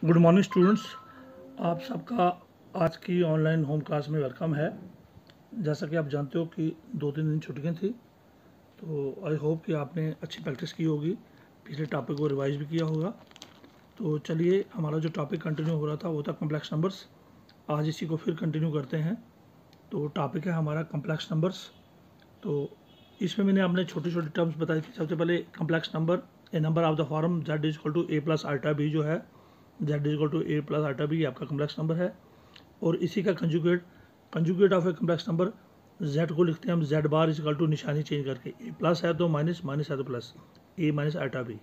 Good morning students, आप सबका आज की ऑनलाइन होम क्लास में वेलकम है। जैसा कि आप जानते हो कि 2-3 दिन छुट्टियां थी, तो आई होप कि आपने अच्छी प्रैक्टिस की होगी, पिछले टॉपिक को रिवाइज भी किया होगा। तो चलिए, हमारा जो टॉपिक कंटिन्यू हो रहा था वो था कम्प्लेक्स नंबर्स। आज इसी को फिर कंटिन्यू करते हैं। तो टॉपिक है हमारा कम्प्लेक्स नंबर्स। तो इसमें मैंने आपने छोटी छोटी टर्म्स बताई थी। सबसे पहले complex number, a number of the form z is equal to a plus iota b, जो है z is equal to a plus iota b, आपका कम्प्लेक्स नंबर है। और इसी का conjugate of a complex number z को लिखते हैं हम z bar is equal to निशानी चेंज करके, ए प्लस है तो माइनस, माइनस है तो plus, a minus iota b.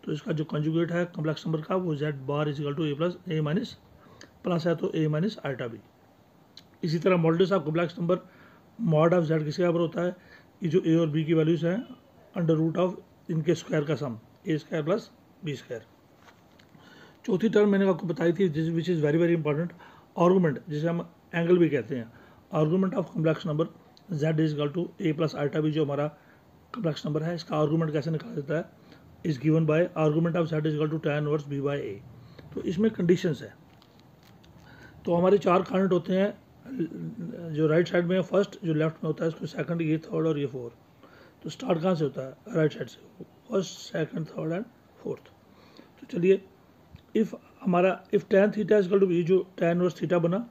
तो इसका जो कंजुगेट है कम्प्लेक्स नंबर का वो z bar is equal to a plus a minus, plus है तो ए माइनस आल्टा बी। इसी तरह modulus of complex number, mod of z किसके बराबर होता है, ये जो ए और बी की वैल्यूज हैं अंडर रूट ऑफ इनके स्क्वायर का sum, a square plus b square. चौथी टर्म मैंने आपको बताई थी which is very very important, argument, जिसे हम एंगल भी कहते हैं। Argument of complex number z is equal to a plus iota b, जो हमारा कम्प्लेक्स नंबर है, इसका आर्गूमेंट कैसे निकाला जाता है, is given by argument of z is equal to tan inverse b by a। तो इसमें कंडीशंस है। तो हमारे 4 कांस्टेंट होते हैं, जो राइट साइड में है फर्स्ट, जो लेफ्ट में होता है उसको सेकंड, ये थर्ड और ये फोर्थ। तो स्टार्ट कहाँ से होता है, राइट साइड से, first second third and fourth. तो चलिए, if tan theta is equal to B, जो tan इनवर्स थीटा बना,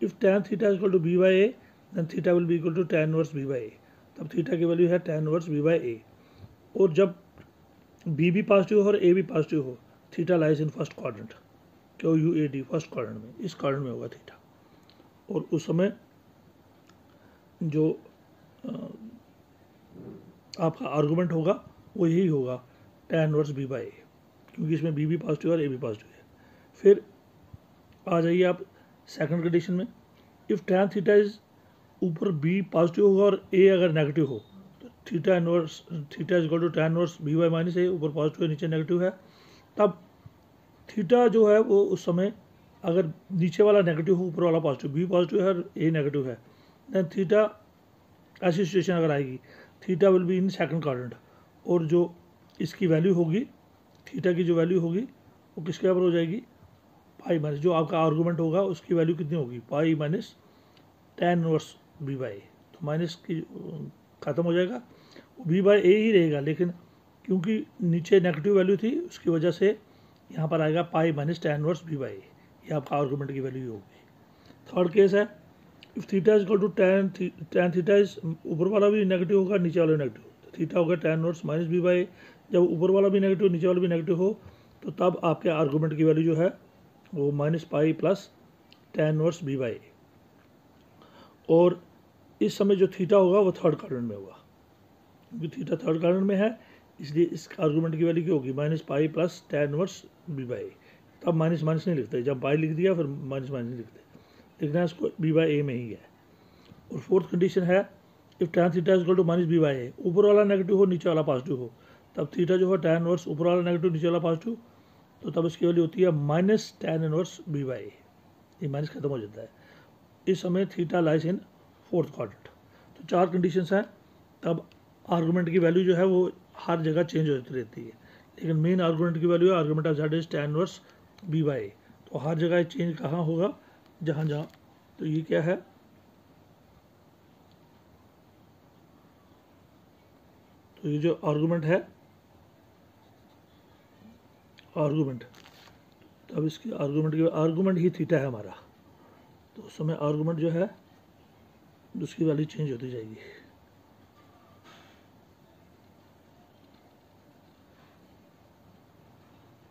if tan theta is equal to B by A, then theta will be equal to tan inverse B by A. तब theta की value है tan inverse B by A. और जब B भी positive हो और ए भी पॉजिटिव हो, theta lies in first quadrant, QUAD, first quadrant में, इस क्वाड्रेंट में होगा थीटा। और उस समय जो आपका आर्गूमेंट होगा वो यही होगा, tan इनवर्स बी बाई ए, क्योंकि इसमें बी भी पॉजिटिव है और ए भी पॉजिटिव है। फिर आ जाइए आप सेकंड कंडीशन में, इफ़ tan थीटा इज, ऊपर बी पॉजिटिव होगा और ए अगर नेगेटिव हो, तो theta is equal to tan inverse B by minus A, ऊपर पॉजिटिव है नीचे नेगेटिव है। तब थीटा जो है वो उस समय, अगर नीचे वाला नेगेटिव हो ऊपर वाला पॉजिटिव, बी पॉजिटिव है और ए नेगेटिव है, देन थीटा, ऐसी सिचुएशन अगर आएगी, theta will be in second quadrant. और जो इसकी वैल्यू होगी, थीटा की जो वैल्यू होगी वो किसके बराबर हो जाएगी, पाई माइनस, जो आपका आर्गूमेंट होगा उसकी वैल्यू कितनी होगी, pi minus tan inverse B by. तो माइनस की ख़त्म हो जाएगा, बी बाई ए ही रहेगा, लेकिन क्योंकि नीचे नेगेटिव वैल्यू थी उसकी वजह से यहाँ पर आएगा pi minus tan inverse B by, ये आपका आर्गूमेंट की वैल्यू होगी। थर्ड केस है, if theta is equal to tan theta is, ऊपर वाला भी नेगेटिव होगा नीचे वाला भी नेगेटिव, तो थीटा होगा tan inverse minus B by. जब ऊपर वाला भी नेगेटिव नीचे वाला भी नेगेटिव हो, तो तब आपके आर्गूमेंट की वैल्यू जो है वो minus pi plus tan inverse B by. और इस समय जो थीटा होगा वो थर्ड क्वाड्रेंट में होगा, क्योंकि थीटा थर्ड क्वाड्रेंट में है, इसलिए इस आर्गूमेंट की वैल्यू क्या होगी, minus pi plus tan inverse B by. तब माइनस माइनस नहीं लिखते, जब पाई लिख दिया फिर माइनस माइनस नहीं लिखते, लिखना है इसको बी बाई ए में ही है। और फोर्थ कंडीशन है, if tan theta is equal to minus B by A, ऊपर वाला नेगेटिव हो नीचे वाला पॉजिटिव हो, तब थीटा जो है tan इनवर्स, ऊपर वाला नेगेटिव नीचे वाला पॉजिटिव, तो तब इसकी वैल्यू होती है minus tan inverse B by A. ये माइनस खत्म हो जाता है, इस समय theta lies in fourth quadrant. तो 4 कंडीशंस हैं, तब आर्गूमेंट की वैल्यू जो है वो हर जगह चेंज होती रहती है, लेकिन मेन आर्गूमेंट की वैल्यू है argument of z is tan inverse B by A. तो हर जगह चेंज कहाँ होगा, जहाँ जहाँ, तो ये क्या है, तो ये जो आर्गूमेंट है, आर्गूमेंट, तब इसकी आर्गूमेंट ही थीटा है हमारा, तो उस समय आर्गूमेंट जो है उसकी वैल्यू चेंज होती जाएगी।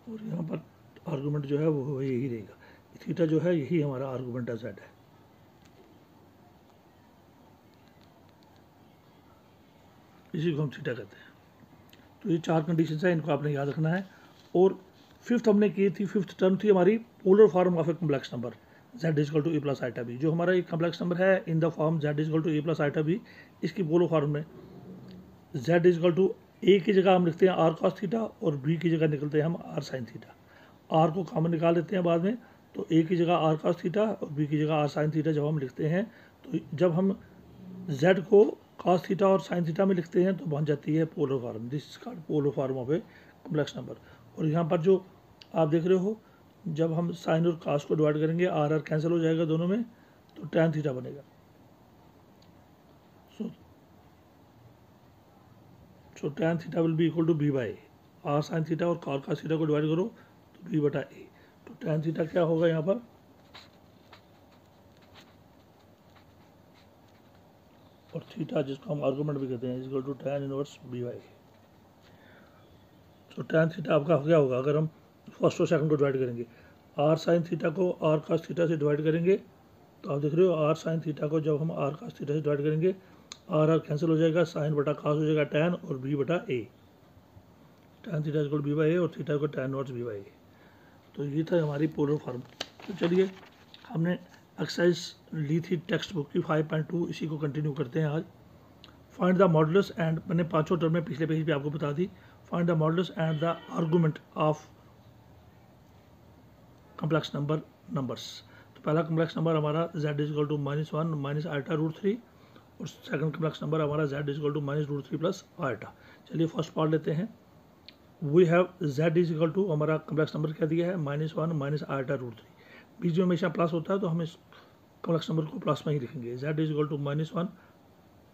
और यहाँ पर आर्गूमेंट जो है वो यही रहेगा, थीटा जो है यही हमारा आर्गूमेंट ऑफ z है। इसी को हम थीटा कहते हैं। तो ये 4 कंडीशंस हैं, इनको आपने याद रखना है। और फिफ्थ हमने की थी, फिफ्थ टर्म थी हमारी polar form of a complex number z is equal to a plus iota b. जो हमारा एक कम्प्लेक्स नंबर है in the form z is equal to a plus iota b, इसकी पोलर फॉर्म में z is equal to a की जगह हम लिखते हैं r cos थीटा और b की जगह निकलते हैं हम r sin थीटा। r को कॉमन निकाल लेते हैं बाद में, तो a की जगह r cos थीटा और b की जगह r sin थीटा जब हम लिखते हैं, तो जब हम z को cos थीटा और sin थीटा में लिखते हैं तो बन जाती है polar form, this is called polar form of a complex number. और यहाँ पर जो आप देख रहे हो जब हम साइन और कास को डिवाइड करेंगे आर आर कैंसिल हो जाएगा दोनों में, तो टैन थीटा बनेगा। So tan theta will be equal to B by r sine theta, और कॉस कास थीटा को डिवाइड करो तो बी बटा ए। तो टैन थीटा क्या होगा यहाँ पर, और थीटा जिसको हम आर्गूमेंट भी कहते हैं is equal to tan inverse B by. तो टैन थीटा आपका क्या होगा, अगर हम फर्स्ट और सेकंड को डिवाइड करेंगे, आर साइन थीटा को आर कास थीटा से डिवाइड करेंगे, तो आप देख रहे हो आर साइन थीटा को जब हम आर कास थीटा से डिवाइड करेंगे, आर आर कैंसिल हो जाएगा, साइन बटा कास हो जाएगा टैन, और बी बटा A. Tan theta is equal to B by A, और थीटा को tan inverse B by A. तो ये था हमारी पोलर फॉर्म। तो चलिए हमने एक्सरसाइज ली थी टेक्स्ट बुक की 5.2, इसी को कंटिन्यू करते हैं आज। फाइंड द मॉडुलस एंड, मैंने पांचों टर्म में पिछले पेज पे आपको बता दी। Find the modulus and the argument of complex numbers. तो पहला कॉम्प्लेक्स नंबर हमारा z is equal to -1 minus iota root 3, और सेकंड कॉम्प्लेक्स नंबर हमारा z is equal to minus root 3 plus iota. चलिए फर्स्ट पार्ट लेते हैं। We have z is equal to, हमारा complex number क्या दिया है, -1 माइनस आल्टा रूट 3। बीच में हमेशा प्लस होता है तो हम इस कॉम्प्लेक्स नंबर को प्लस में ही लिखेंगे। z is equal to -1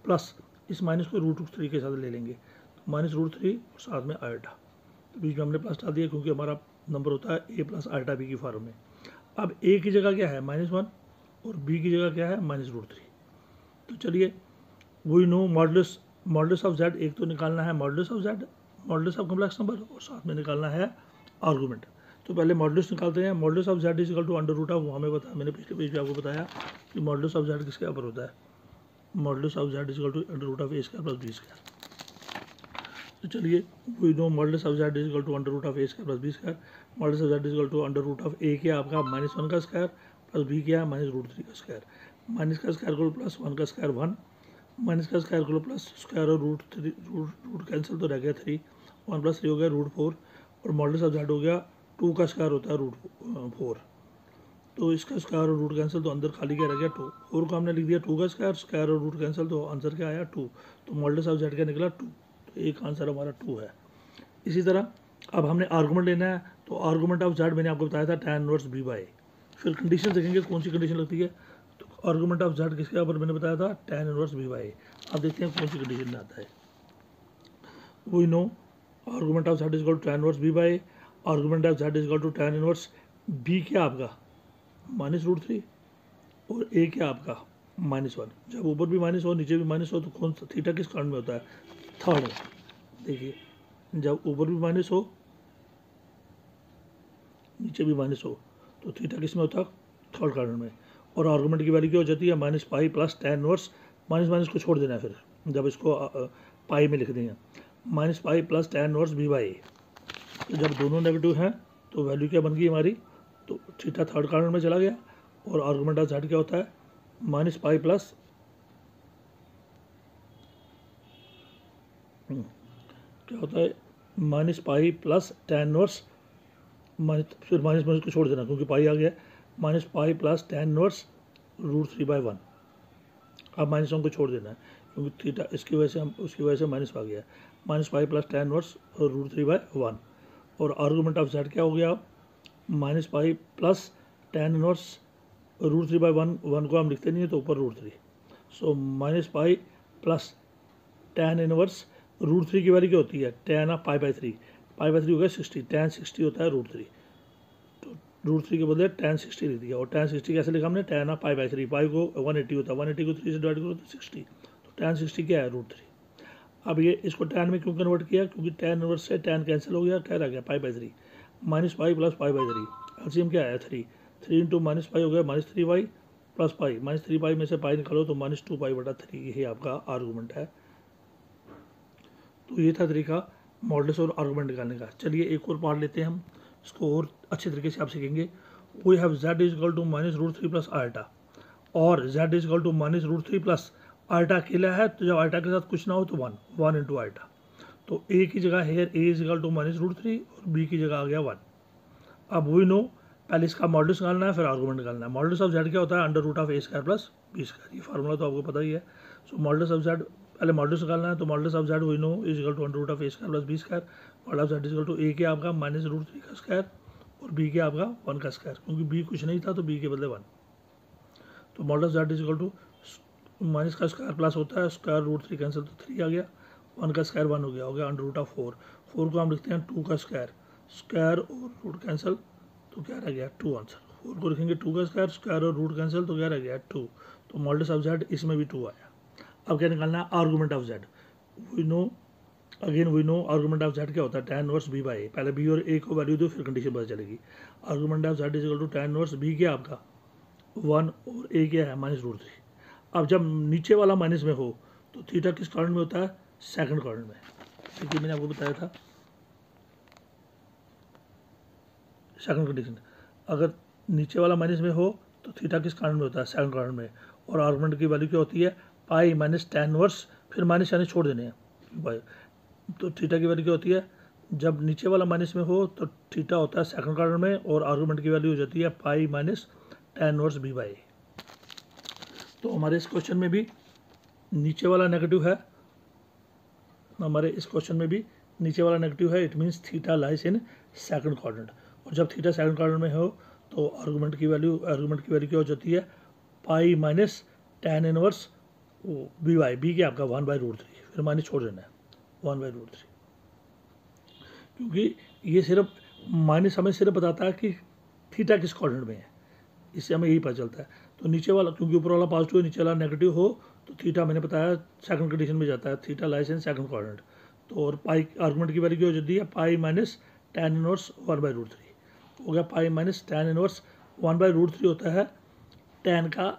plus इस माइनस को रूट 3 के साथ ले लेंगे, तो माइनस रूट 3 और साथ में आल्टा। तो बीच में हमने प्लस डाल दिया क्योंकि हमारा नंबर होता है a प्लस आल्टा बी की फॉर्म में। अब a की जगह क्या है -1 और b की जगह क्या है -√3। तो चलिए we know modulus of z, एक तो निकालना है modulus of z, modulus of complex number, और साथ में निकालना है आर्गूमेंट। तो पहले मॉडुलस निकालते हैं। Modulus of z is equal to under root of, हमें बताया, मैंने पिछले पेज पे आपको बताया कि मॉडुलस ऑफ z किसके ऊपर होता है, modulus of z is equal to under root of a square plus b square. तो चलिए we know modulus of z is equal to under root of a square plus b square. Modulus of z is equal to under root of a क्या आपका -1 का square plus b क्या -√3 का square. Minus का square को plus 1 का square 1, minus का square को प्लस स्क्वायर और रूट कैंसिल तो रह गया 3, 1 प्लस 3 हो गया √4, और मॉडुलस ऑफ z हो गया 2 का स्क्वायर होता है √4। तो इसका स्क्वायर और रूट कैंसिल, तो अंदर खाली क्या रह गया 2, 4 को हमने लिख दिया 2 का स्क्वायर और रूट कैंसिल, तो आंसर क्या आया 2। तो मॉडुलस ऑफ z क्या निकला 2, तो एक आंसर हमारा 2 है। इसी तरह अब हमने आर्गूमेंट लेना है, तो आर्गूमेंट ऑफ z मैंने आपको बताया था tan इनवर्स b बाई। फिर कंडीशन देखेंगे कौन सी कंडीशन लगती है, तो आर्गूमेंट ऑफ z किसके ऊपर मैंने बताया था tan इनवर्स b बाई। अब देखते हैं कौन सी कंडीशन में आता है। We know argument of z is equal to tan inverse b by, argument of z is equal to tan inverse b क्या आपका -√3 और a क्या आपका -1। जब ऊपर भी माइनस हो नीचे भी माइनस हो तो कौन सा थीटा किस कारण में होता है, थर्ड में। देखिए जब ऊपर भी माइनस हो नीचे भी माइनस हो तो थीटा किस में होता है, थर्ड कारण में। और आर्गूमेंट की वैल्यू क्या हो जाती है -पाई प्लस tan इनवर्स, माइनस को छोड़ देना है फिर जब इसको पाई में लिख देंगे, -पाई plus tan inverse b by. तो जब दोनों नेगेटिव हैं तो वैल्यू क्या बन गई हमारी, तो थीटा थर्ड कारण में चला गया, और आर्गूमेंट ऑफ z क्या होता है -पाई प्लस क्या होता है -पाई प्लस tan इनवर्स, फिर माइनस को छोड़ देना क्योंकि पाई आ गया, -पाई प्लस tan इनवर्स √3/1। अब -1 को छोड़ देना है क्योंकि थीटा इसकी वजह से हम उसकी वजह से माइनस आ गया, -पाई प्लस tan इनवर्स √3/1। और आर्गूमेंट ऑफ z क्या हो गया, -पाई प्लस tan इनवर्स √3/1, 1 को हम लिखते नहीं है तो ऊपर √3। सो -पाई प्लस tan इनवर्स √3 की वैल्यू क्या होती है, tan ऑफ पाई/3, पाई/3 हो गया 60, tan 60 होता है √3, तो √3 के बदले tan 60 लिख दिया। और tan 60 कैसे लिखा हमने, tan ऑफ पाई/3, पाई को 180 होता है, 180 को 3 से डिवाइड करो तो 60, तो tan 60 क्या है √3। अब ये इसको tan में क्यों कन्वर्ट किया, क्योंकि tan इनवर्स से tan कैंसिल हो गया, क्या रह गया पाई/3, -पाई प्लस पाई/3, एलसीएम क्या आया 3 इंटू -पाई हो गया -3 प्लस पाई, -3 पाई में से पाई निकालो तो -2 पाई/3, यही आपका आर्गूमेंट है। तो ये था तरीका मॉडुलस और आर्गूमेंट निकालने का। चलिए एक और पार्ट लेते हैं हम, इसको और अच्छे तरीके से आप सीखेंगे। We have z is equal to -√3 plus आल्टा, और z is equal to -√3 plus आल्टा अकेला है, तो जब आल्टा के साथ कुछ ना हो तो 1 इंटू आल्टा। तो a की जगह here a is equal to -√3 और b की जगह आ गया 1। अब वी नो पहले इसका मॉडुलस निकालना है फिर आर्गूमेंट निकालना है। मॉडुलस ऑफ z क्या होता है under root of a square plus b square, ये फार्मूला तो आपको पता ही है। सो मॉडुलस ऑफ z पहले मॉडुलस निकालना है, तो modulus of z we know is equal to under root of a square plus b square. Modulus of z is equal to a क्या आपका -√3 का स्क्वायर और बी क्या आपका 1 का स्क्वायर, क्योंकि बी कुछ नहीं था तो बी के बदले 1। तो model of z is equal to minus का स्क्वायर प्लस होता है स्क्वायर रूट 3 कैंसिल तो 3 आ गया, 1 का स्क्वायर 1 हो गया अंडर रूट ऑफ 4। 4 को हम लिखते हैं 2 का स्क्वायर, स्क्वायर और रूट कैंसिल तो क्या रह गया 2 आंसर। 4 को लिखेंगे 2 का स्क्वायर, स्क्वायर और रूट कैंसिल तो क्या रह गया 2। तो मॉडल ऑफ z इसमें भी 2 आया। अब क्या निकालना है argument of z। We know argument of z क्या होता है tan inverse b by a. पहले b और a को वैल्यू दो फिर कंडीशन पता चलेगी। Argument of z is equal to tan inverse b क्या आपका 1 और a क्या है -√3। अब जब नीचे वाला माइनस में हो तो थीटा किस कारण में होता है, सेकंड कारण में। क्योंकि मैंने आपको बताया था सेकंड कंडीशन, अगर नीचे वाला माइनस में हो तो थीटा किस कारण में होता है, सेकंड कारण में। और आर्गुमेंट की वैल्यू क्या होती है पाई माइनस tan इनवर्स, फिर माइनस यानी छोड़ देने हैं बाई। तो थीटा की वैल्यू क्या होती है, जब नीचे वाला माइनस में हो तो थीटा होता है सेकंड कारण में, और आर्गुमेंट की वैल्यू हो जाती है pi minus tan inverse b by. तो हमारे इस क्वेश्चन में भी नीचे वाला नेगेटिव है, हमारे इस क्वेश्चन में भी नीचे वाला नेगेटिव है, it means theta lies in second quadrant. और जब थीटा सेकंड क्वाड्रेंट में हो तो आर्गुमेंट की वैल्यू क्या हो जाती है pi minus tan inverse B by, b के आपका 1/√3, फिर माइनस छोड़ देना है 1/√3। क्योंकि ये सिर्फ माइनस हमें सिर्फ बताता है कि थीटा किस क्वाड्रेंट में है, इससे हमें यही पता चलता है। तो नीचे वाला क्योंकि ऊपर वाला पॉजिटिव है नीचे वाला नेगेटिव हो तो थीटा मैंने बताया सेकंड कंडीशन में जाता है, theta lies in second quadrant. तो और पाई आर्गुमेंट की वैल्यू क्या हो जाती है पाई माइनस tan इनवर्स 1/√3 हो गया। पाई माइनस tan इनवर्स 1/√3 होता है tan का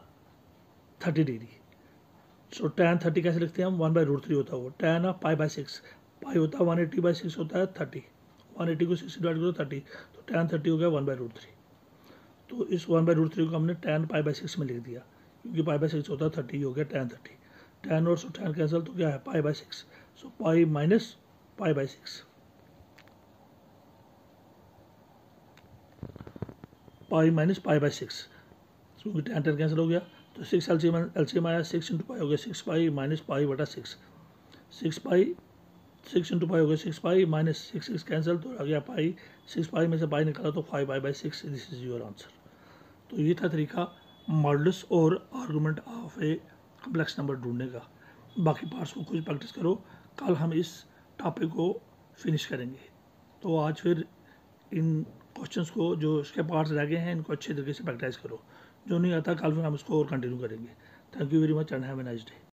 30 डिग्री। सो tan 30 कैसे लिखते हैं हम, 1/√3 होता है वो, tan ऑफ पाई/6, पाई होता है 180/6 होता है 30, 180 को 6 डिवाइड करो 30, तो tan 30 हो गया 1/√3। तो इस 1/√3 को हमने tan पाई/6 में लिख दिया, क्योंकि पाई/6 होता है 30, हो गया tan 30। tan और tan कैंसिल तो क्या है पाई/6, सो पाई माइनस पाई/6, पाई माइनस पाई/6, क्योंकि tan कैंसिल हो गया तो 6 एलसीएम आया 6 इंटू पाई हो गया 6 पाई माइनस पाई बटा 6, 6 पाई 6 इंटू पाई हो गया 6 पाई माइनस 6 कैंसिल तो आ गया पाई, 6 पाई में से पाई निकाला तो 5 पाई/6, दिस इज योर आंसर। तो ये था तरीका मॉडल्स और argument of a complex number ढूंढने का। बाकी पार्ट्स को खुद प्रैक्टिस करो, कल हम इस टॉपिक को फिनिश करेंगे। तो आज फिर इन क्वेश्चंस को जो इसके पार्ट्स रह गए हैं इनको अच्छे तरीके से प्रैक्टिस करो, जो नहीं आता कल फिर हम इसको और कंटिन्यू करेंगे। Thank you very much and have a nice day.